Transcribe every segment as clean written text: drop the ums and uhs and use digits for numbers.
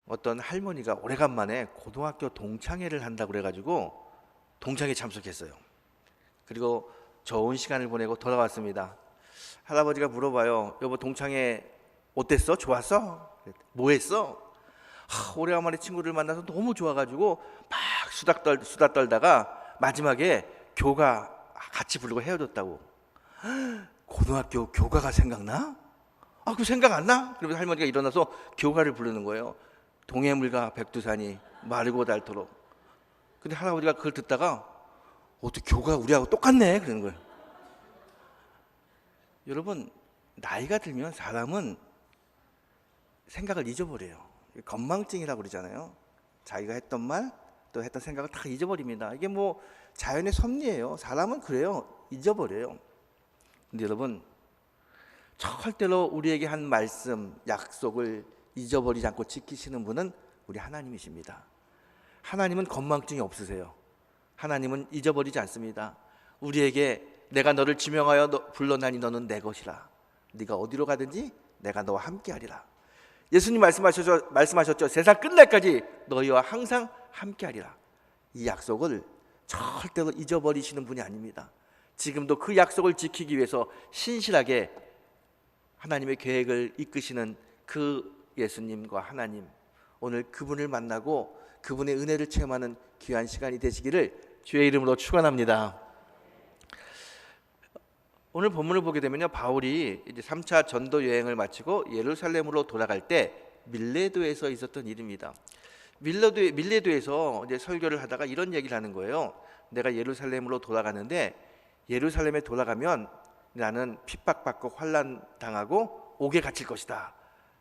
어떤 할머니가 오래간만에 고등학교 동창회를 한다고 그래가지고 동창회 참석했어요. 그리고 좋은 시간을 보내고 돌아왔습니다. 할아버지가 물어봐요. 여보, 동창회 어땠어? 좋았어? 뭐 했어? 오래간만에 친구를 만나서 너무 좋아가지고 막 수다 떨다가 마지막에 교가 같이 부르고 헤어졌다고. 고등학교 교가가 생각나? 그 생각 안 나? 그러면서 할머니가 일어나서 교가를 부르는 거예요. 동해물과 백두산이 마르고 닳도록. 근데 할아버지가 그걸 듣다가 어떻게 교가 우리하고 똑같네? 그러는 거예요. 여러분, 나이가 들면 사람은 생각을 잊어버려요. 건망증이라고 그러잖아요. 자기가 했던 말, 또 했던 생각을 다 잊어버립니다. 이게 뭐 자연의 섭리예요. 사람은 그래요. 잊어버려요. 근데 여러분, 절대로 우리에게 한 말씀, 약속을 잊어버리지 않고 지키시는 분은 우리 하나님이십니다. 하나님은 건망증이 없으세요. 하나님은 잊어버리지 않습니다. 우리에게 내가 너를 지명하여 불러나니 너는 내 것이라. 네가 어디로 가든지 내가 너와 함께하리라. 예수님 말씀하셨죠. 세상 끝날까지 너희와 항상 함께하리라. 이 약속을 절대로 잊어버리시는 분이 아닙니다. 지금도 그 약속을 지키기 위해서 신실하게 하나님의 계획을 이끄시는 그 예수님과 하나님, 오늘 그분을 만나고 그분의 은혜를 체험하는 귀한 시간이 되시기를 주의 이름으로 축원합니다. 오늘 본문을 보게 되면요, 바울이 이제 3차 전도 여행을 마치고 예루살렘으로 돌아갈 때 밀레도에서 있었던 일입니다. 밀레도에서 이제 설교를 하다가 이런 얘기를 하는 거예요. 내가 예루살렘으로 돌아가는데 예루살렘에 돌아가면 나는 핍박받고 환난 당하고 옥에 갇힐 것이다.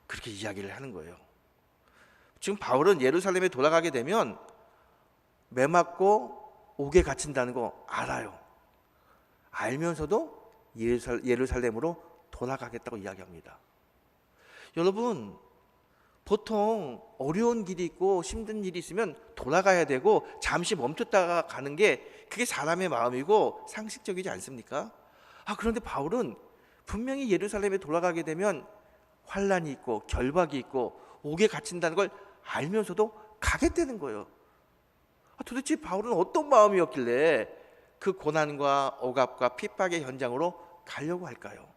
그렇게 이야기를 하는 거예요. 지금 바울은 예루살렘에 돌아가게 되면 매 맞고 옥에 갇힌다는 거 알아요. 알면서도 예루살렘으로 돌아가겠다고 이야기합니다. 여러분, 보통 어려운 길이 있고 힘든 일이 있으면 돌아가야 되고 잠시 멈췄다가 가는 게 그게 사람의 마음이고 상식적이지 않습니까? 그런데 바울은 분명히 예루살렘에 돌아가게 되면 환난이 있고 결박이 있고 옥에 갇힌다는 걸 알면서도 가겠다는 거예요. 도대체 바울은 어떤 마음이었길래 그 고난과 억압과 핍박의 현장으로 가려고 할까요?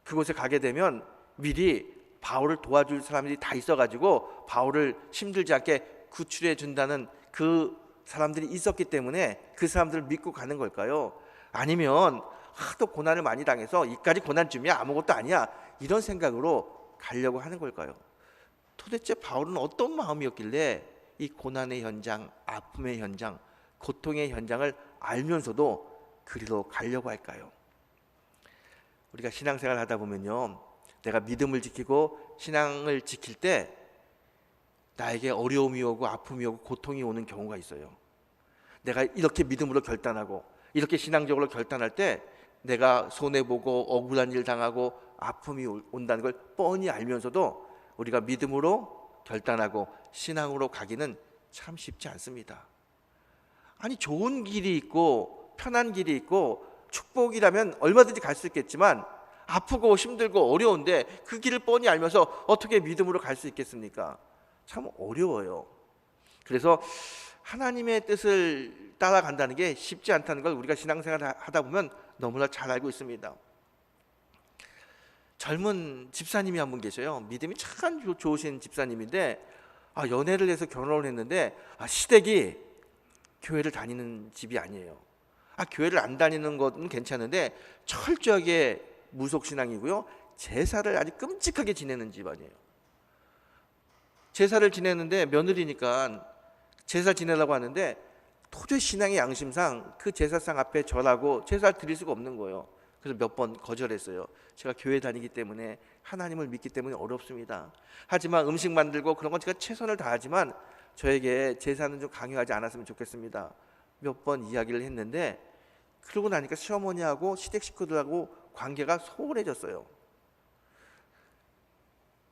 그곳에 가게 되면 미리 바울을 도와줄 사람들이 다 있어가지고 바울을 힘들지 않게 구출해 준다는 그 사람들이 있었기 때문에 그 사람들을 믿고 가는 걸까요? 아니면 하도 고난을 많이 당해서 이까지 고난쯤이야 아무것도 아니야 이런 생각으로 가려고 하는 걸까요? 도대체 바울은 어떤 마음이었길래 이 고난의 현장, 아픔의 현장, 고통의 현장을 알면서도 그리로 가려고 할까요? 우리가 신앙생활을 하다 보면요, 내가 믿음을 지키고 신앙을 지킬 때 나에게 어려움이 오고 아픔이 오고 고통이 오는 경우가 있어요. 내가 이렇게 믿음으로 결단하고 이렇게 신앙적으로 결단할 때 내가 손해보고 억울한 일 당하고 아픔이 온다는 걸 뻔히 알면서도 우리가 믿음으로 결단하고 신앙으로 가기는 참 쉽지 않습니다. 아니, 좋은 길이 있고 편한 길이 있고 축복이라면 얼마든지 갈 수 있겠지만 아프고 힘들고 어려운데 그 길을 뻔히 알면서 어떻게 믿음으로 갈 수 있겠습니까? 참 어려워요. 그래서 하나님의 뜻을 따라간다는 게 쉽지 않다는 걸 우리가 신앙생활을 하다 보면 너무나 잘 알고 있습니다. 젊은 집사님이 한 분 계셔요. 믿음이 참 좋으신 집사님인데 연애를 해서 결혼을 했는데 시댁이 교회를 다니는 집이 아니에요. 교회를 안 다니는 것은 괜찮은데 철저하게 무속신앙이고요, 제사를 아주 끔찍하게 지내는 집안이에요. 제사를 지내는데 며느리니까 제사 지내려고 하는데 도저히 신앙의 양심상 그 제사상 앞에 절하고 제사를 드릴 수가 없는 거예요. 그래서 몇 번 거절했어요. 제가 교회 다니기 때문에 하나님을 믿기 때문에 어렵습니다. 하지만 음식 만들고 그런 건 제가 최선을 다하지만 저에게 제사는 좀 강요하지 않았으면 좋겠습니다. 몇 번 이야기를 했는데 그러고 나니까 시어머니하고 시댁 식구들하고 관계가 소홀해졌어요.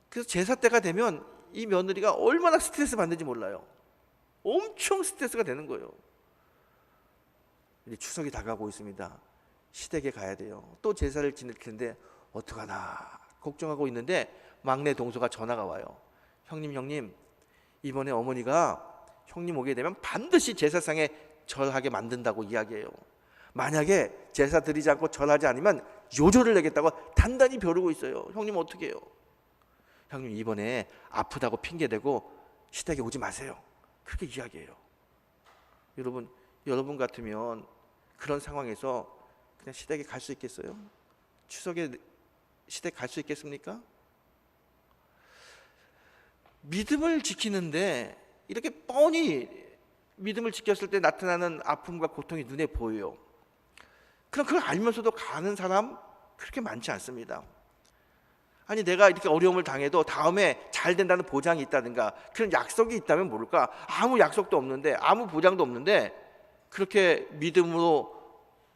그래서 제사 때가 되면 이 며느리가 얼마나 스트레스 받는지 몰라요. 엄청 스트레스가 되는 거예요. 이제 추석이 다가오고 있습니다. 시댁에 가야 돼요. 또 제사를 지낼 텐데 어떡하나 걱정하고 있는데 막내 동서가 전화가 와요. 형님, 이번에 어머니가 형님 오게 되면 반드시 제사상에 절하게 만든다고 이야기해요. 만약에 제사 드리지 않고 절하지 않으면 요절을 내겠다고 단단히 벼르고 있어요. 형님 어떻게 해요? 형님 이번에 아프다고 핑계대고 시댁에 오지 마세요. 그렇게 이야기해요. 여러분 같으면 그런 상황에서 그냥 시댁에 갈 수 있겠어요? 추석에 시댁 갈 수 있겠습니까? 믿음을 지키는데 이렇게 뻔히 믿음을 지켰을 때 나타나는 아픔과 고통이 눈에 보여요. 그럼 그걸 알면서도 가는 사람 그렇게 많지 않습니다. 아니 내가 이렇게 어려움을 당해도 다음에 잘 된다는 보장이 있다든가 그런 약속이 있다면 모를까? 아무 약속도 없는데 아무 보장도 없는데 그렇게 믿음으로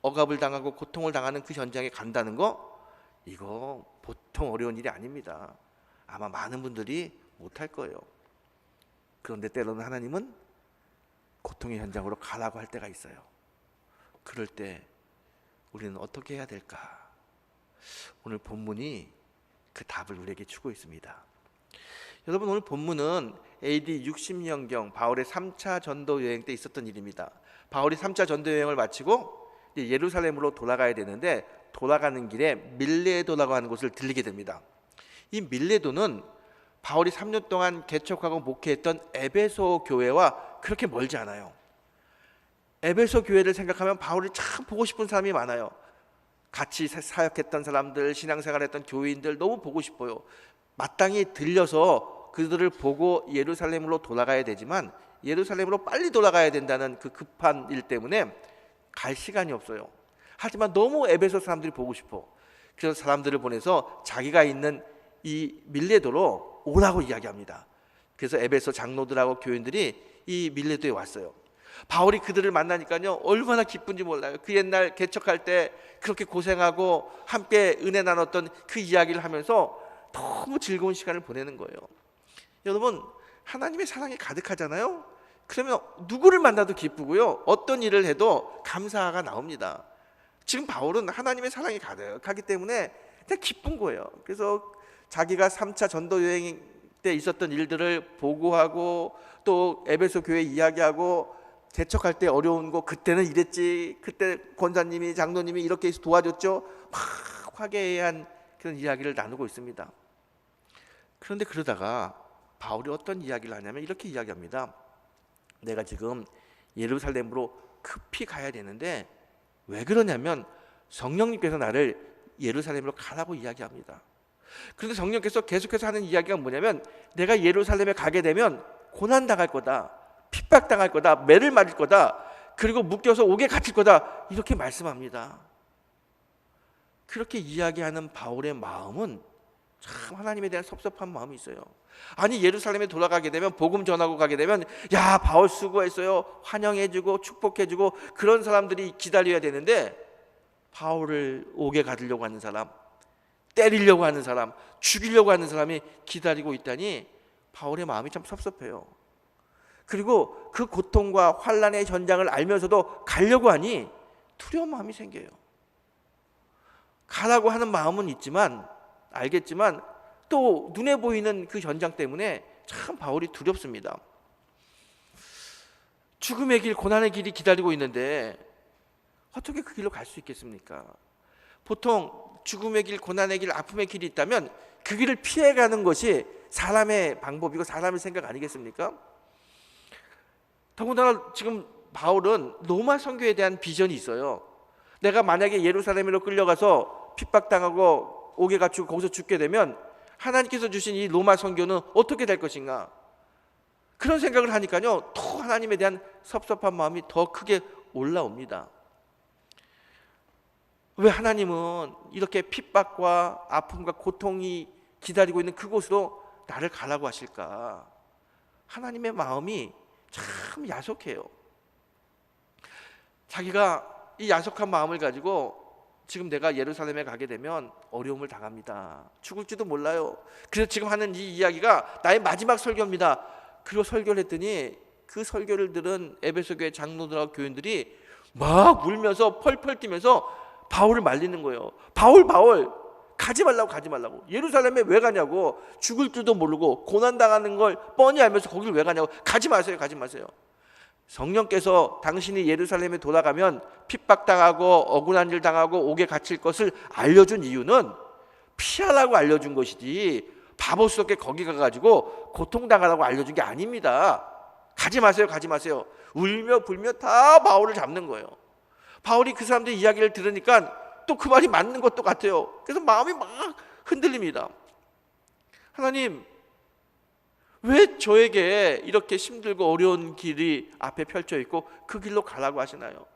억압을 당하고 고통을 당하는 그 현장에 간다는 거, 이거 보통 어려운 일이 아닙니다. 아마 많은 분들이 못할 거예요. 그런데 때로는 하나님은 고통의 현장으로 가라고 할 때가 있어요. 그럴 때 우리는 어떻게 해야 될까? 오늘 본문이 그 답을 우리에게 주고 있습니다. 여러분, 오늘 본문은 AD 60년경 바울의 3차 전도 여행 때 있었던 일입니다. 바울이 3차 전도 여행을 마치고 예루살렘으로 돌아가야 되는데 돌아가는 길에 밀레도라고 하는 곳을 들리게 됩니다. 이 밀레도는 바울이 3년 동안 개척하고 목회했던 에베소 교회와 그렇게 멀지 않아요. 에베소 교회를 생각하면 바울이 참 보고 싶은 사람이 많아요. 같이 사역했던 사람들, 신앙생활했던 교인들 너무 보고 싶어요. 마땅히 들려서 그들을 보고 예루살렘으로 돌아가야 되지만 예루살렘으로 빨리 돌아가야 된다는 그 급한 일 때문에 갈 시간이 없어요. 하지만 너무 에베소 사람들이 보고 싶어. 그래서 사람들을 보내서 자기가 있는 이 밀레도로 오라고 이야기합니다. 그래서 에베소 장로들하고 교인들이 이 밀레도에 왔어요. 바울이 그들을 만나니까요 얼마나 기쁜지 몰라요. 그 옛날 개척할 때 그렇게 고생하고 함께 은혜 나눴던 그 이야기를 하면서 너무 즐거운 시간을 보내는 거예요. 여러분, 하나님의 사랑이 가득하잖아요. 그러면 누구를 만나도 기쁘고요 어떤 일을 해도 감사가 나옵니다. 지금 바울은 하나님의 사랑이 가득하기 때문에 그냥 기쁜 거예요. 그래서 자기가 3차 전도 여행 때 있었던 일들을 보고하고 또 에베소 교회 이야기하고 개척할 때 어려운 거 그때는 이랬지, 그때 권사님이 장로님이 이렇게 해서 도와줬죠, 막 화기애애한 그런 이야기를 나누고 있습니다. 그런데 그러다가 바울이 어떤 이야기를 하냐면 이렇게 이야기합니다. 내가 지금 예루살렘으로 급히 가야 되는데 왜 그러냐면 성령님께서 나를 예루살렘으로 가라고 이야기합니다. 그런데 성령께서 계속해서 하는 이야기가 뭐냐면 내가 예루살렘에 가게 되면 고난당할 거다, 핍박당할 거다, 매를 맞을 거다, 그리고 묶여서 옥에 갇힐 거다, 이렇게 말씀합니다. 그렇게 이야기하는 바울의 마음은 참 하나님에 대한 섭섭한 마음이 있어요. 아니 예루살렘에 돌아가게 되면 복음 전하고 가게 되면 야 바울 수고했어요, 환영해주고 축복해주고 그런 사람들이 기다려야 되는데 바울을 옥에 가두려고 하는 사람, 때리려고 하는 사람, 죽이려고 하는 사람이 기다리고 있다니 바울의 마음이 참 섭섭해요. 그리고 그 고통과 환난의 현장을 알면서도 가려고 하니 두려운 마음이 생겨요. 가라고 하는 마음은 있지만 알겠지만 또 눈에 보이는 그 현장 때문에 참 바울이 두렵습니다. 죽음의 길, 고난의 길이 기다리고 있는데 어떻게 그 길로 갈 수 있겠습니까? 보통 죽음의 길, 고난의 길, 아픔의 길이 있다면 그 길을 피해가는 것이 사람의 방법이고 사람의 생각 아니겠습니까? 더군다나 지금 바울은 로마 선교에 대한 비전이 있어요. 내가 만약에 예루살렘으로 끌려가서 핍박당하고 옥에 갇히고 거기서 죽게 되면 하나님께서 주신 이 로마 선교는 어떻게 될 것인가, 그런 생각을 하니까요 더 하나님에 대한 섭섭한 마음이 더 크게 올라옵니다. 왜 하나님은 이렇게 핍박과 아픔과 고통이 기다리고 있는 그곳으로 나를 가라고 하실까? 하나님의 마음이 참 야속해요. 자기가 이 야속한 마음을 가지고 지금 내가 예루살렘에 가게 되면 어려움을 당합니다. 죽을지도 몰라요. 그래서 지금 하는 이 이야기가 나의 마지막 설교입니다. 그리고 설교를 했더니 그 설교를 들은 에베소 교회 장로들하고 교인들이 막 울면서 펄펄 뛰면서 바울을 말리는 거예요. 바울 가지 말라고. 예루살렘에 왜 가냐고. 죽을 줄도 모르고 고난당하는 걸 뻔히 알면서 거기를 왜 가냐고. 가지 마세요. 성령께서 당신이 예루살렘에 돌아가면 핍박당하고 억울한 일 당하고 옥에 갇힐 것을 알려준 이유는 피하라고 알려준 것이지 바보스럽게 거기 가가지고 고통당하라고 알려준 게 아닙니다. 가지 마세요. 울며 불며 다 바울을 잡는 거예요. 바울이 그 사람들의 이야기를 들으니까 또 그 말이 맞는 것도 같아요. 그래서 마음이 막 흔들립니다. 하나님, 왜 저에게 이렇게 힘들고 어려운 길이 앞에 펼쳐 있고 그 길로 가라고 하시나요?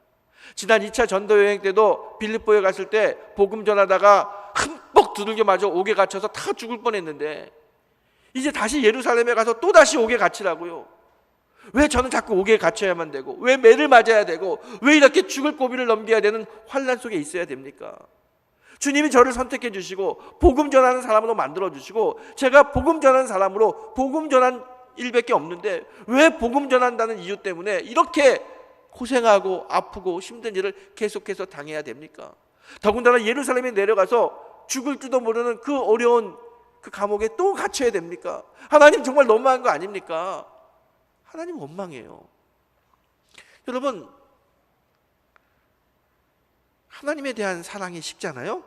지난 2차 전도 여행 때도 빌립보에 갔을 때 복음 전하다가 흠뻑 두들겨 맞아 옥에 갇혀서 다 죽을 뻔했는데 이제 다시 예루살렘에 가서 또 다시 옥에 갇히라고요. 왜 저는 자꾸 옥에 갇혀야만 되고, 왜 매를 맞아야 되고, 왜 이렇게 죽을 고비를 넘겨야 되는 환난 속에 있어야 됩니까? 주님이 저를 선택해 주시고 복음 전하는 사람으로 만들어 주시고 제가 복음 전하는 사람으로 복음 전한 일밖에 없는데 왜 복음 전한다는 이유 때문에 이렇게 고생하고 아프고 힘든 일을 계속해서 당해야 됩니까? 더군다나 예루살렘에 내려가서 죽을 줄도 모르는 그 어려운 그 감옥에 또 갇혀야 됩니까? 하나님 정말 너무한 거 아닙니까? 하나님 원망해요. 여러분, 하나님에 대한 사랑이 식잖아요.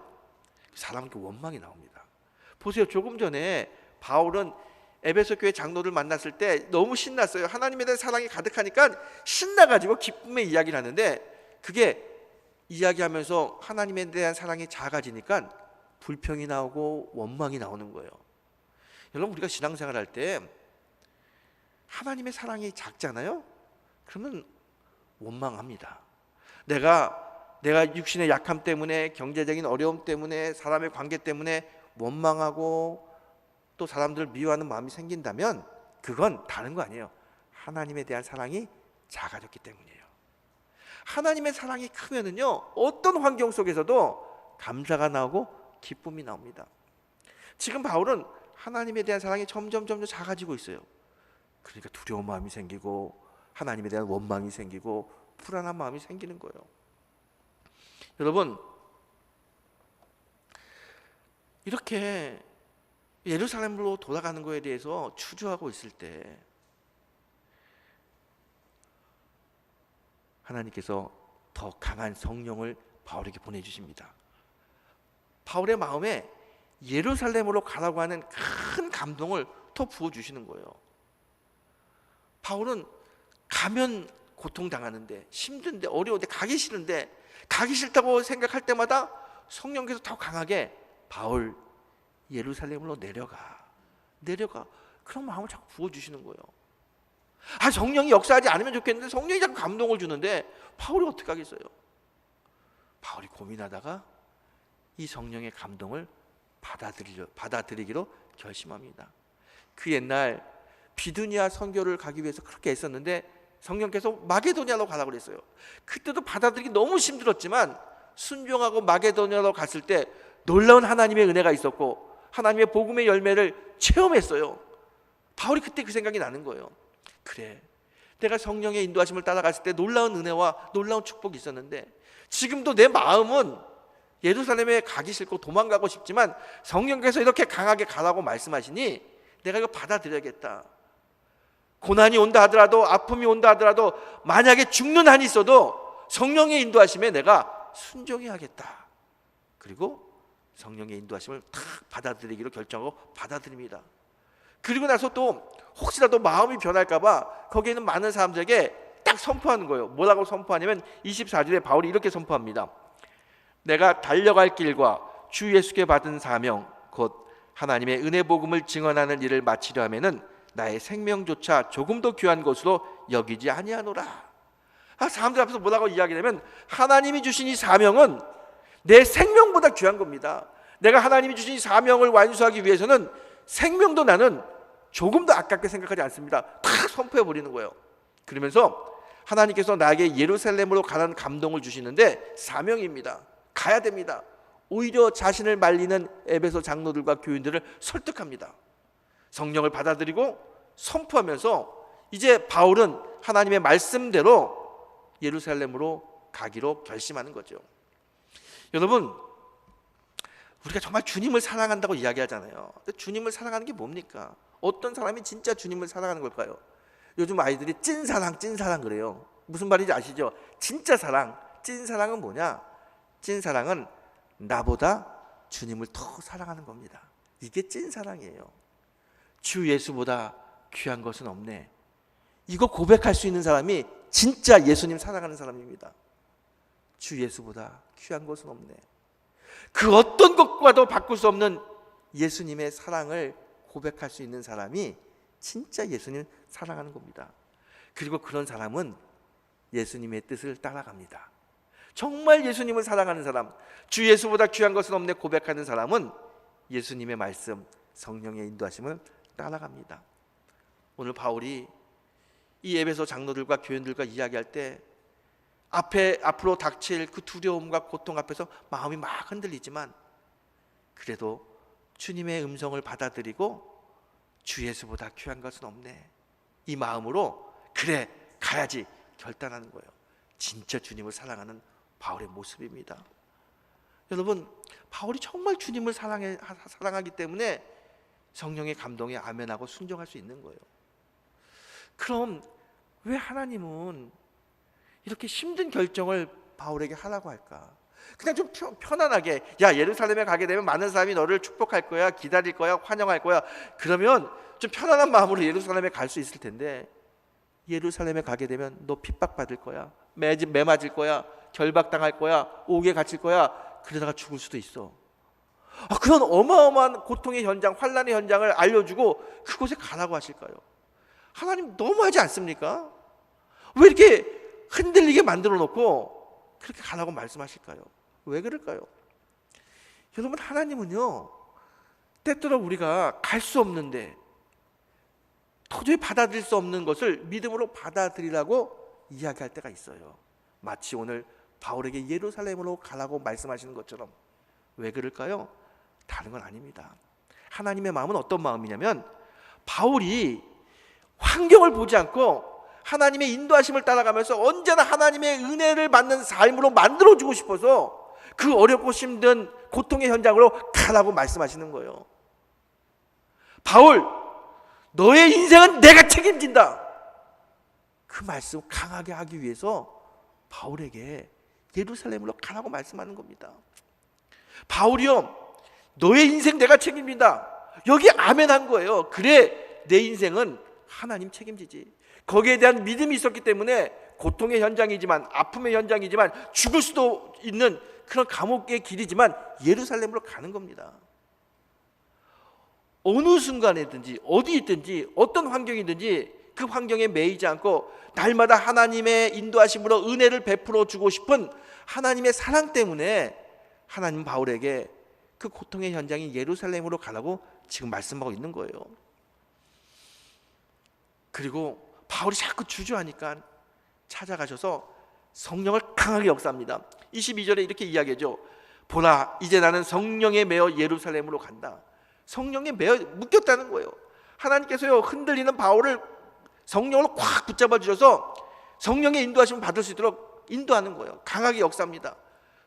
사랑은 그 원망이 나옵니다. 보세요. 조금 전에 바울은 에베소 교회 장로를 만났을 때 너무 신났어요. 하나님에 대한 사랑이 가득하니까 신나가지고 기쁨의 이야기를 하는데 그게 이야기하면서 하나님에 대한 사랑이 작아지니까 불평이 나오고 원망이 나오는 거예요. 여러분, 우리가 신앙생활 할 때 하나님의 사랑이 작잖아요. 그러면 원망합니다. 내가 육신의 약함 때문에, 경제적인 어려움 때문에, 사람의 관계 때문에 원망하고 또 사람들을 미워하는 마음이 생긴다면 그건 다른 거 아니에요. 하나님에 대한 사랑이 작아졌기 때문이에요. 하나님의 사랑이 크면은요, 어떤 환경 속에서도 감사가 나오고 기쁨이 나옵니다. 지금 바울은 하나님에 대한 사랑이 점점 작아지고 있어요. 그러니까 두려운 마음이 생기고 하나님에 대한 원망이 생기고 불안한 마음이 생기는 거예요. 여러분, 이렇게 예루살렘으로 돌아가는 거에 대해서 추주하고 있을 때 하나님께서 더 강한 성령을 바울에게 보내주십니다. 바울의 마음에 예루살렘으로 가라고 하는 큰 감동을 더 부어주시는 거예요. 바울은 가면 고통당하는데, 힘든데, 어려운데, 가기 싫은데, 가기 싫다고 생각할 때마다 성령께서 더 강하게 바울 예루살렘으로 내려가 그런 마음을 자꾸 부어주시는 거예요. 성령이 역사하지 않으면 좋겠는데 성령이 자꾸 감동을 주는데 바울이 어떻게 하겠어요? 바울이 고민하다가 이 성령의 감동을 받아들이기로 결심합니다. 그 옛날 비두니아 선교를 가기 위해서 그렇게 애썼는데 성령께서 마게도냐로 가라고 그랬어요. 그때도 받아들이기 너무 힘들었지만 순종하고 마게도냐로 갔을 때 놀라운 하나님의 은혜가 있었고 하나님의 복음의 열매를 체험했어요. 바울이 그때 그 생각이 나는 거예요. 그래, 내가 성령의 인도하심을 따라갔을 때 놀라운 은혜와 놀라운 축복이 있었는데 지금도 내 마음은 예루살렘에 가기 싫고 도망가고 싶지만 성령께서 이렇게 강하게 가라고 말씀하시니 내가 이거 받아들여야겠다. 고난이 온다 하더라도, 아픔이 온다 하더라도, 만약에 죽는 한이 있어도 성령의 인도하심에 내가 순종해야겠다. 그리고 성령의 인도하심을 탁 받아들이기로 결정하고 받아들입니다. 그리고 나서 또 혹시라도 마음이 변할까 봐 거기에 있는 많은 사람들에게 딱 선포하는 거예요. 뭐라고 선포하냐면 24절에 바울이 이렇게 선포합니다. 내가 달려갈 길과 주 예수께 받은 사명, 곧 하나님의 은혜 복음을 증언하는 일을 마치려 하면은 나의 생명조차 조금도 귀한 것으로 여기지 아니하노라. 사람들 앞에서 뭐라고 이야기하냐면 하나님이 주신 이 사명은 내 생명보다 귀한 겁니다. 내가 하나님이 주신 이 사명을 완수하기 위해서는 생명도 나는 조금도 아깝게 생각하지 않습니다. 탁 선포해 버리는 거예요. 그러면서 하나님께서 나에게 예루살렘으로 가라는 감동을 주시는데 사명입니다. 가야 됩니다. 오히려 자신을 말리는 에베소 장로들과 교인들을 설득합니다. 성령을 받아들이고 선포하면서 이제 바울은 하나님의 말씀대로 예루살렘으로 가기로 결심하는 거죠. 여러분, 우리가 정말 주님을 사랑한다고 이야기하잖아요. 근데 주님을 사랑하는 게 뭡니까? 어떤 사람이 진짜 주님을 사랑하는 걸까요? 요즘 아이들이 찐사랑 찐사랑 그래요. 무슨 말인지 아시죠? 진짜 사랑, 찐사랑은 뭐냐? 찐사랑은 나보다 주님을 더 사랑하는 겁니다. 이게 찐사랑이에요. 주 예수보다 귀한 것은 없네. 이거 고백할 수 있는 사람이 진짜 예수님 사랑하는 사람입니다. 주 예수보다 귀한 것은 없네. 그 어떤 것과도 바꿀 수 없는 예수님의 사랑을 고백할 수 있는 사람이 진짜 예수님 사랑하는 겁니다. 그리고 그런 사람은 예수님의 뜻을 따라갑니다. 정말 예수님을 사랑하는 사람, 주 예수보다 귀한 것은 없네 고백하는 사람은 예수님의 말씀, 성령의 인도하심을 따라갑니다. 오늘 바울이 이 에베소 장로들과 교인들과 이야기할 때 앞으로 닥칠 그 두려움과 고통 앞에서 마음이 막 흔들리지만 그래도 주님의 음성을 받아들이고 주 예수보다 귀한 것은 없네, 이 마음으로 그래 가야지 결단하는 거예요. 진짜 주님을 사랑하는 바울의 모습입니다. 여러분, 바울이 정말 주님을 사랑하기 때문에 성령의 감동에 아멘하고 순종할 수 있는 거예요. 그럼 왜 하나님은 이렇게 힘든 결정을 바울에게 하라고 할까? 그냥 좀 편안하게, 야 예루살렘에 가게 되면 많은 사람이 너를 축복할 거야, 기다릴 거야, 환영할 거야, 그러면 좀 편안한 마음으로 예루살렘에 갈 수 있을 텐데, 예루살렘에 가게 되면 너 핍박받을 거야, 매 맞을 거야, 결박당할 거야, 옥에 갇힐 거야, 그러다가 죽을 수도 있어. 그런 어마어마한 고통의 현장, 환난의 현장을 알려주고 그곳에 가라고 하실까요? 하나님 너무하지 않습니까? 왜 이렇게 흔들리게 만들어 놓고 그렇게 가라고 말씀하실까요? 왜 그럴까요? 여러분, 하나님은요 때때로 우리가 갈 수 없는데 도저히 받아들일 수 없는 것을 믿음으로 받아들이라고 이야기할 때가 있어요. 마치 오늘 바울에게 예루살렘으로 가라고 말씀하시는 것처럼. 왜 그럴까요? 다른 건 아닙니다. 하나님의 마음은 어떤 마음이냐면, 바울이 환경을 보지 않고 하나님의 인도하심을 따라가면서 언제나 하나님의 은혜를 받는 삶으로 만들어주고 싶어서 그 어렵고 힘든 고통의 현장으로 가라고 말씀하시는 거예요. 바울, 너의 인생은 내가 책임진다. 그 말씀 강하게 하기 위해서 바울에게 예루살렘으로 가라고 말씀하는 겁니다. 바울이요, 너의 인생 내가 책임진다. 여기 아멘한 거예요. 그래, 내 인생은 하나님 책임지지. 거기에 대한 믿음이 있었기 때문에 고통의 현장이지만, 아픔의 현장이지만, 죽을 수도 있는 그런 감옥의 길이지만 예루살렘으로 가는 겁니다. 어느 순간에든지 어디 있든지 어떤 환경이든지 그 환경에 매이지 않고 날마다 하나님의 인도하심으로 은혜를 베풀어 주고 싶은 하나님의 사랑 때문에 하나님 바울에게 그 고통의 현장인 예루살렘으로 가라고 지금 말씀하고 있는 거예요. 그리고 바울이 자꾸 주저하니까 찾아가셔서 성령을 강하게 역사합니다. 22절에 이렇게 이야기하죠. 보라, 이제 나는 성령에 매어 예루살렘으로 간다. 성령에 매어 묶였다는 거예요. 하나님께서요, 흔들리는 바울을 성령으로 꽉 붙잡아 주셔서 성령의 인도하심을 받을 수 있도록 인도하는 거예요. 강하게 역사합니다.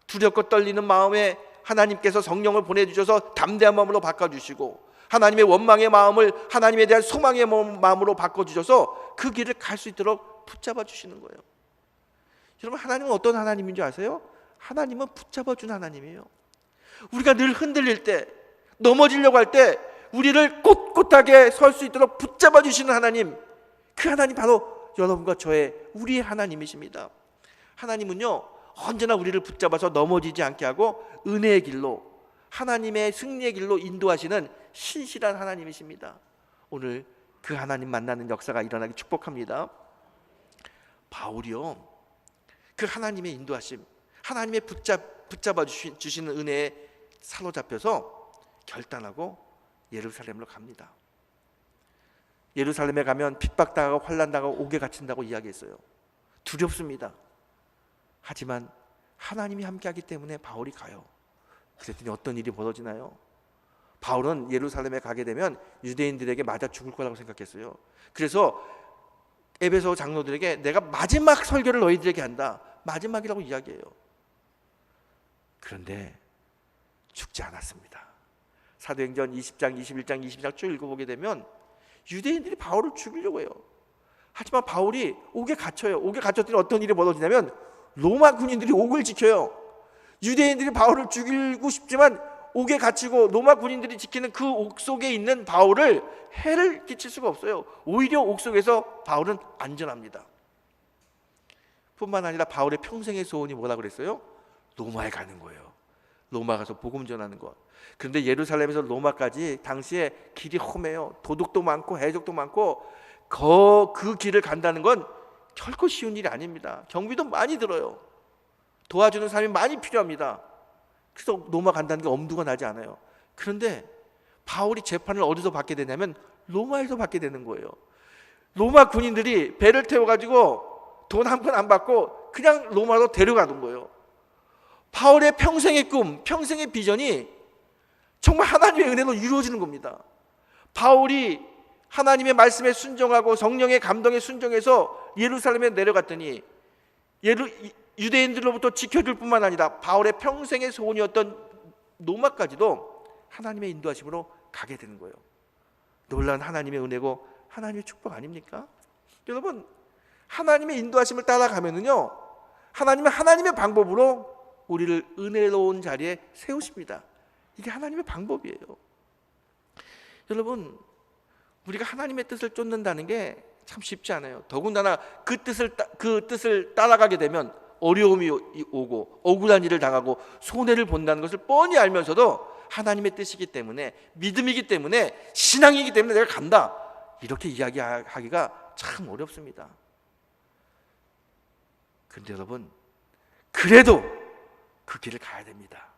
두렵고 떨리는 마음에 하나님께서 성령을 보내주셔서 담대한 마음으로 바꿔주시고, 하나님의 원망의 마음을 하나님에 대한 소망의 마음으로 바꿔주셔서 그 길을 갈 수 있도록 붙잡아 주시는 거예요. 여러분, 하나님은 어떤 하나님인 줄 아세요? 하나님은 붙잡아 준 하나님이에요. 우리가 늘 흔들릴 때, 넘어지려고 할 때 우리를 꼿꼿하게 설 수 있도록 붙잡아 주시는 하나님, 그 하나님 바로 여러분과 저의 우리의 하나님이십니다. 하나님은요, 언제나 우리를 붙잡아서 넘어지지 않게 하고 은혜의 길로, 하나님의 승리의 길로 인도하시는 신실한 하나님이십니다. 오늘 그 하나님 만나는 역사가 일어나기 축복합니다. 바울이요, 그 하나님의 인도하심, 하나님의 붙잡아 주시는 은혜에 사로잡혀서 결단하고 예루살렘으로 갑니다. 예루살렘에 가면 핍박당하고 환난당하고 옥에 갇힌다고 이야기했어요. 두렵습니다. 하지만 하나님이 함께하기 때문에 바울이 가요. 그랬더니 어떤 일이 벌어지나요? 바울은 예루살렘에 가게 되면 유대인들에게 맞아 죽을 거라고 생각했어요. 그래서 에베소 장로들에게 내가 마지막 설교를 너희들에게 한다, 마지막이라고 이야기해요. 그런데 죽지 않았습니다. 사도행전 20장, 21장, 22장 쭉 읽어보게 되면 유대인들이 바울을 죽이려고 해요. 하지만 바울이 옥에 갇혀요. 옥에 갇혔더니 어떤 일이 벌어지냐면 로마 군인들이 옥을 지켜요. 유대인들이 바울을 죽이고 싶지만 옥에 갇히고 로마 군인들이 지키는 그 옥 속에 있는 바울을 해를 끼칠 수가 없어요. 오히려 옥 속에서 바울은 안전합니다. 뿐만 아니라 바울의 평생의 소원이 뭐라 그랬어요? 로마에 가는 거예요. 로마 가서 복음 전하는 것. 그런데 예루살렘에서 로마까지 당시에 길이 험해요. 도둑도 많고 해적도 많고 그 길을 간다는 건 결코 쉬운 일이 아닙니다. 경비도 많이 들어요. 도와주는 사람이 많이 필요합니다. 그래서 로마 간다는 게 엄두가 나지 않아요. 그런데 바울이 재판을 어디서 받게 되냐면 로마에서 받게 되는 거예요. 로마 군인들이 배를 태워가지고 돈 한 푼 안 받고 그냥 로마로 데려가는 거예요. 바울의 평생의 꿈, 평생의 비전이 정말 하나님의 은혜로 이루어지는 겁니다. 바울이 하나님의 말씀에 순종하고 성령의 감동에 순종해서 예루살렘에 내려갔더니 유대인들로부터 지켜줄 뿐만 아니라 바울의 평생의 소원이었던 로마까지도 하나님의 인도하심으로 가게 되는 거예요. 놀라운 하나님의 은혜고 하나님의 축복 아닙니까? 여러분, 하나님의 인도하심을 따라가면은요, 하나님은 하나님의 방법으로 우리를 은혜로운 자리에 세우십니다. 이게 하나님의 방법이에요. 여러분, 우리가 하나님의 뜻을 쫓는다는 게 참 쉽지 않아요. 더군다나 그 뜻을 따라가게 되면 어려움이 오고 억울한 일을 당하고 손해를 본다는 것을 뻔히 알면서도 하나님의 뜻이기 때문에, 믿음이기 때문에, 신앙이기 때문에 내가 간다, 이렇게 이야기하기가 참 어렵습니다. 그런데 여러분, 그래도 그 길을 가야 됩니다.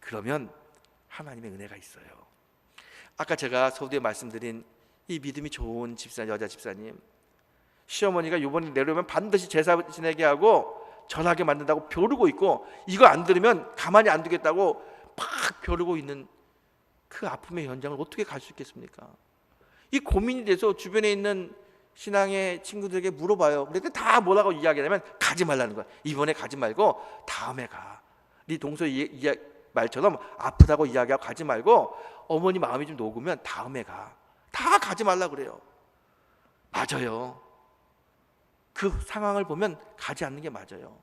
그러면 하나님의 은혜가 있어요. 아까 제가 서두에 말씀드린 이 믿음이 좋은 여자 집사님, 시어머니가 이번에 내려오면 반드시 제사 지내게 하고 전하게 만든다고 벼르고 있고, 이거 안 들으면 가만히 안 두겠다고 막 벼르고 있는 그 아픔의 현장을 어떻게 갈 수 있겠습니까? 이 고민이 돼서 주변에 있는 신앙의 친구들에게 물어봐요. 그런데 다 뭐라고 이야기하냐면 가지 말라는 거야. 이번에 가지 말고 다음에 가. 네 동서 말처럼 아프다고 이야기하고 가지 말고 어머니 마음이 좀 녹으면 다음에 가. 다 가지 말라 그래요. 맞아요. 그 상황을 보면 가지 않는 게 맞아요.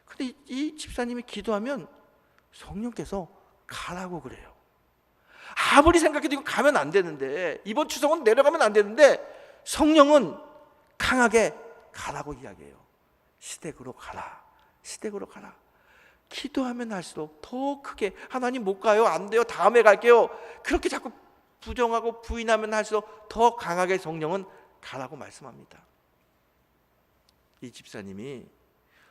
근데 이 집사님이 기도하면 성령께서 가라고 그래요. 아무리 생각해도 이거 가면 안 되는데, 이번 추석은 내려가면 안 되는데 성령은 강하게 가라고 이야기해요. 시댁으로 가라. 시댁으로 가라. 기도하면 할수록 더 크게 하나님 못 가요, 안 돼요, 다음에 갈게요, 그렇게 자꾸 부정하고 부인하면 할수록 더 강하게 성령은 가라고 말씀합니다. 이 집사님이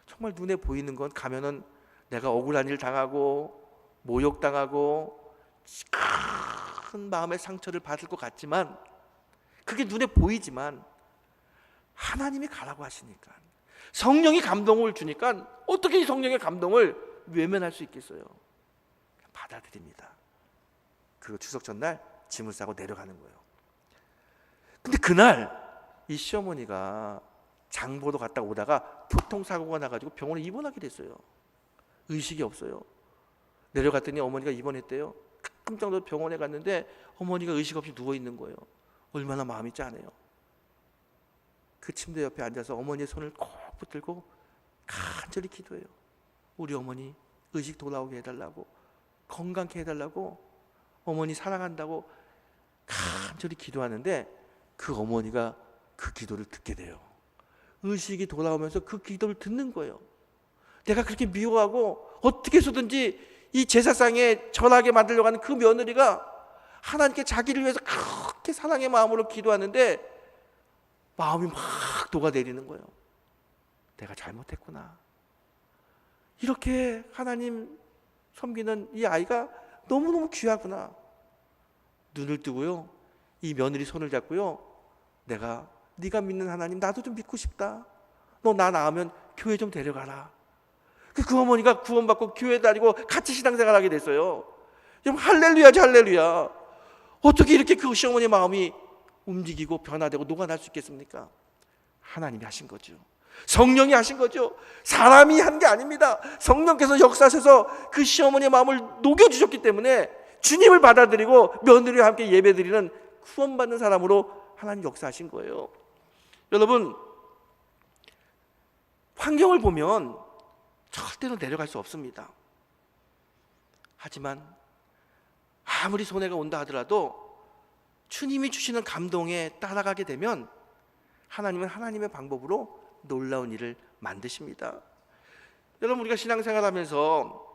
정말 눈에 보이는 건 가면은 내가 억울한 일 당하고 모욕당하고 큰 마음의 상처를 받을 것 같지만, 그게 눈에 보이지만 하나님이 가라고 하시니까, 성령이 감동을 주니까 어떻게 이 성령의 감동을 외면할 수 있겠어요? 받아들입니다. 그 추석 전날 짐을 싸고 내려가는 거예요. 근데 그날 이 시어머니가 장보러 갔다 오다가 교통사고가 나가지고 병원에 입원하게 됐어요. 의식이 없어요. 내려갔더니 어머니가 입원했대요. 깜짝 놀라서 병원에 갔는데 어머니가 의식 없이 누워있는 거예요. 얼마나 마음이 짠해요. 그 침대 옆에 앉아서 어머니의 손을 꼭 붙들고 간절히 기도해요. 우리 어머니 의식 돌아오게 해달라고, 건강케 해달라고, 어머니 사랑한다고 간절히 기도하는데 그 어머니가 그 기도를 듣게 돼요. 의식이 돌아오면서 그 기도를 듣는 거예요. 내가 그렇게 미워하고 어떻게 해서든지 이 제사상에 전하게 만들려고 하는 그 며느리가 하나님께 자기를 위해서 그렇게 사랑의 마음으로 기도하는데 마음이 막 녹아내리는 거예요. 내가 잘못했구나. 이렇게 하나님 섬기는 이 아이가 너무너무 귀하구나. 눈을 뜨고요, 이 며느리 손을 잡고요, 네가 믿는 하나님 나도 좀 믿고 싶다. 너 나 낳으면 교회 좀 데려가라. 그 어머니가 구원받고 교회 다니고 같이 신앙생활하게 됐어요. 여러분, 할렐루야지 할렐루야. 어떻게 이렇게 그 시어머니의 마음이 움직이고 변화되고 녹아날 수 있겠습니까? 하나님이 하신 거죠. 성령이 하신 거죠. 사람이 한 게 아닙니다. 성령께서 역사하셔서 그 시어머니의 마음을 녹여주셨기 때문에 주님을 받아들이고 며느리와 함께 예배드리는 구원받는 사람으로 하나님 역사하신 거예요. 여러분, 환경을 보면 절대로 내려갈 수 없습니다. 하지만 아무리 손해가 온다 하더라도 주님이 주시는 감동에 따라가게 되면 하나님은 하나님의 방법으로 놀라운 일을 만드십니다. 여러분, 우리가 신앙생활하면서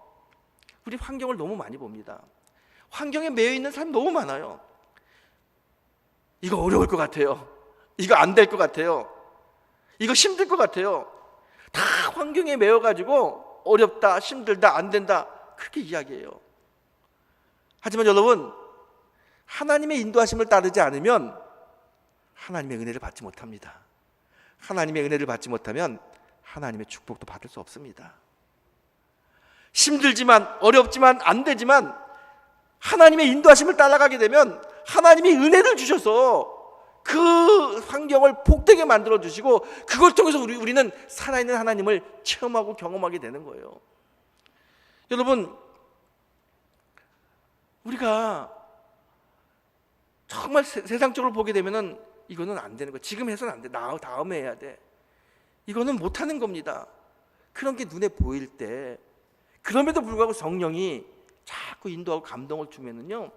우리 환경을 너무 많이 봅니다. 환경에 매여 있는 사람 너무 많아요. 이거 어려울 것 같아요. 이거 안 될 것 같아요. 이거 힘들 것 같아요. 다 환경에 매여가지고 어렵다, 힘들다, 안 된다 그렇게 이야기해요. 하지만 여러분, 하나님의 인도하심을 따르지 않으면 하나님의 은혜를 받지 못합니다. 하나님의 은혜를 받지 못하면 하나님의 축복도 받을 수 없습니다. 힘들지만, 어렵지만, 안 되지만 하나님의 인도하심을 따라가게 되면 하나님이 은혜를 주셔서 그 환경을 복되게 만들어 주시고 그걸 통해서 우리는 살아있는 하나님을 체험하고 경험하게 되는 거예요. 여러분, 우리가 정말 세상적으로 보게 되면은 이거는 안 되는 거예요. 지금 해서는 안 돼. 다음에 해야 돼. 이거는 못하는 겁니다. 그런 게 눈에 보일 때, 그럼에도 불구하고 성령이 자꾸 인도하고 감동을 주면은요,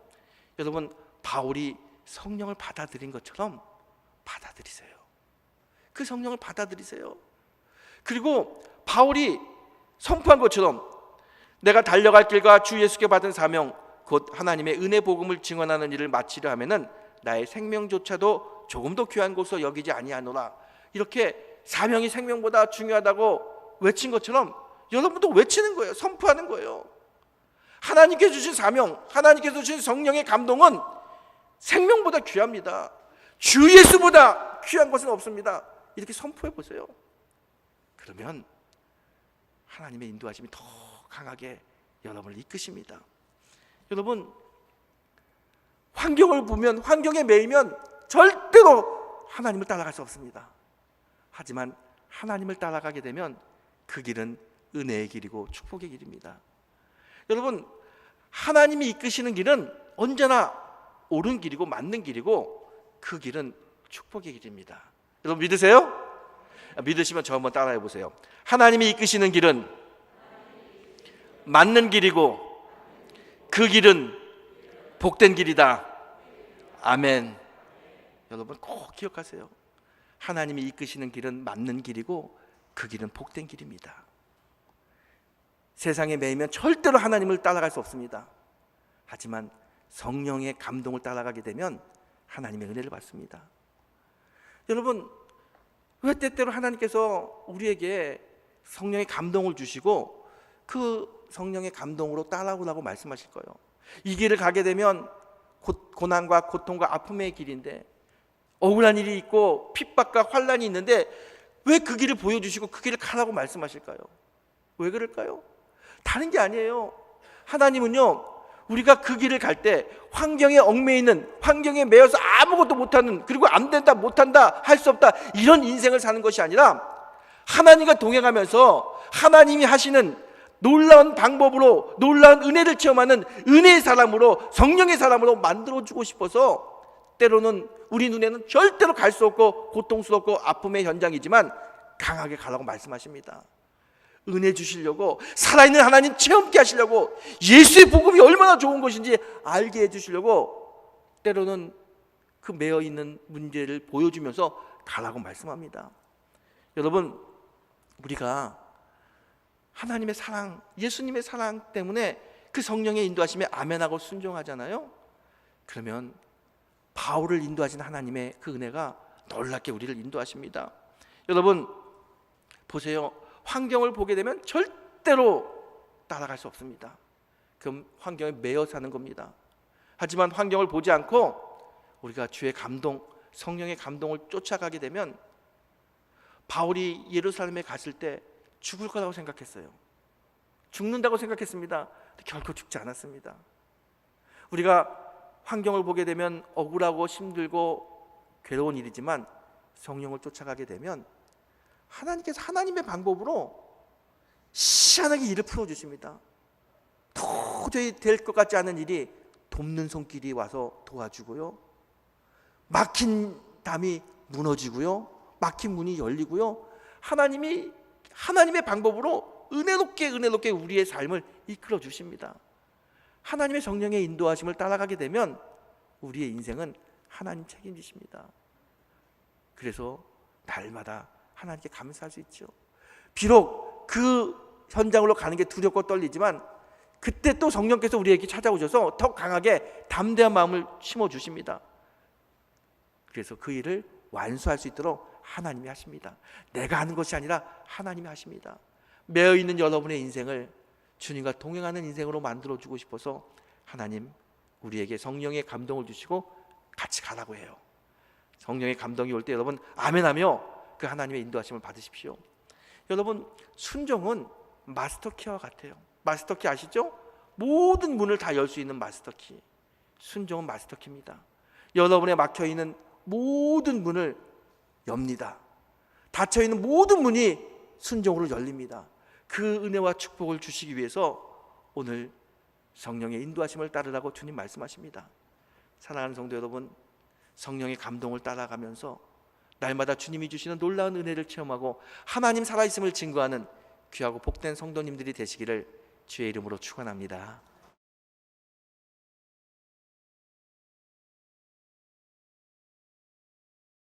여러분, 바울이 성령을 받아들인 것처럼 받아들이세요. 그 성령을 받아들이세요. 그리고 바울이 선포한 것처럼 내가 달려갈 길과 주 예수께 받은 사명 곧 하나님의 은혜 복음을 증언하는 일을 마치려 하면은 나의 생명조차도 조금도 귀한 것으로 여기지 아니하노라. 이렇게 사명이 생명보다 중요하다고 외친 것처럼 여러분도 외치는 거예요. 선포하는 거예요. 하나님께서 주신 사명, 하나님께서 주신 성령의 감동은 생명보다 귀합니다. 주 예수보다 귀한 것은 없습니다. 이렇게 선포해 보세요. 그러면 하나님의 인도하심이 더 강하게 여러분을 이끄십니다. 여러분, 환경을 보면, 환경에 매이면 절대로 하나님을 따라갈 수 없습니다. 하지만 하나님을 따라가게 되면 그 길은 은혜의 길이고 축복의 길입니다. 여러분, 하나님이 이끄시는 길은 언제나 옳은 길이고 맞는 길이고 그 길은 축복의 길입니다. 여러분 믿으세요? 믿으시면 저 한번 따라해 보세요. 하나님이 이끄시는 길은 맞는 길이고 그 길은 복된 길이다. 아멘. 여러분 꼭 기억하세요. 하나님이 이끄시는 길은 맞는 길이고 그 길은 복된 길입니다. 세상에 매이면 절대로 하나님을 따라갈 수 없습니다. 하지만 성령의 감동을 따라가게 되면 하나님의 은혜를 받습니다. 여러분, 왜 때때로 하나님께서 우리에게 성령의 감동을 주시고 그 성령의 감동으로 따라오라고 말씀하실 거예요? 이 길을 가게 되면 고난과 고통과 아픔의 길인데, 억울한 일이 있고 핍박과 환난이 있는데 왜 그 길을 보여주시고 그 길을 가라고 말씀하실까요? 왜 그럴까요? 다른 게 아니에요. 하나님은요, 우리가 그 길을 갈 때 환경에 얽매여 있는, 환경에 매여서 아무것도 못하는, 그리고 안 된다, 못한다, 할 수 없다, 이런 인생을 사는 것이 아니라 하나님과 동행하면서 하나님이 하시는 놀라운 방법으로 놀라운 은혜를 체험하는 은혜의 사람으로, 성령의 사람으로 만들어주고 싶어서 때로는 우리 눈에는 절대로 갈 수 없고 고통스럽고 아픔의 현장이지만 강하게 가라고 말씀하십니다. 은혜 주시려고, 살아있는 하나님 체험케 하시려고, 예수의 복음이 얼마나 좋은 것인지 알게 해주시려고 때로는 그 매여있는 문제를 보여주면서 가라고 말씀합니다. 여러분, 우리가 하나님의 사랑, 예수님의 사랑 때문에 그 성령의 인도하심에 아멘하고 순종하잖아요. 그러면 바울을 인도하신 하나님의 그 은혜가 놀랍게 우리를 인도하십니다. 여러분 보세요. 환경을 보게 되면 절대로 따라갈 수 없습니다. 그럼 환경에 매여 사는 겁니다. 하지만 환경을 보지 않고 우리가 주의 감동, 성령의 감동을 쫓아가게 되면, 바울이 예루살렘에 갔을 때 죽을 거라고 생각했어요. 죽는다고 생각했습니다. 결코 죽지 않았습니다. 우리가 환경을 보게 되면 억울하고 힘들고 괴로운 일이지만 성령을 쫓아가게 되면 하나님께서 하나님의 방법으로 시원하게 일을 풀어주십니다. 도저히 될 것 같지 않은 일이 돕는 손길이 와서 도와주고요, 막힌 담이 무너지고요, 막힌 문이 열리고요, 하나님의 방법으로 은혜롭게 우리의 삶을 이끌어 주십니다. 하나님의 성령의 인도하심을 따라가게 되면 우리의 인생은 하나님 책임지십니다. 그래서 날마다 하나님께 감사할 수 있죠. 비록 그 현장으로 가는 게 두렵고 떨리지만 그때 또 성령께서 우리에게 찾아오셔서 더 강하게 담대한 마음을 심어주십니다. 그래서 그 일을 완수할 수 있도록 하나님이 하십니다. 내가 하는 것이 아니라 하나님이 하십니다. 매어있는 여러분의 인생을 주님과 동행하는 인생으로 만들어주고 싶어서 하나님 우리에게 성령의 감동을 주시고 같이 가라고 해요. 성령의 감동이 올 때 여러분 아멘하며 그 하나님의 인도하심을 받으십시오. 여러분, 순종은 마스터키와 같아요. 마스터키 아시죠? 모든 문을 다 열 수 있는 마스터키. 순종은 마스터키입니다. 여러분의 막혀있는 모든 문을 엽니다. 닫혀있는 모든 문이 순종으로 열립니다. 그 은혜와 축복을 주시기 위해서 오늘 성령의 인도하심을 따르라고 주님 말씀하십니다. 사랑하는 성도 여러분, 성령의 감동을 따라가면서 날마다 주님이 주시는 놀라운 은혜를 체험하고 하나님 살아있음을 증거하는 귀하고 복된 성도님들이 되시기를 주의 이름으로 축원합니다.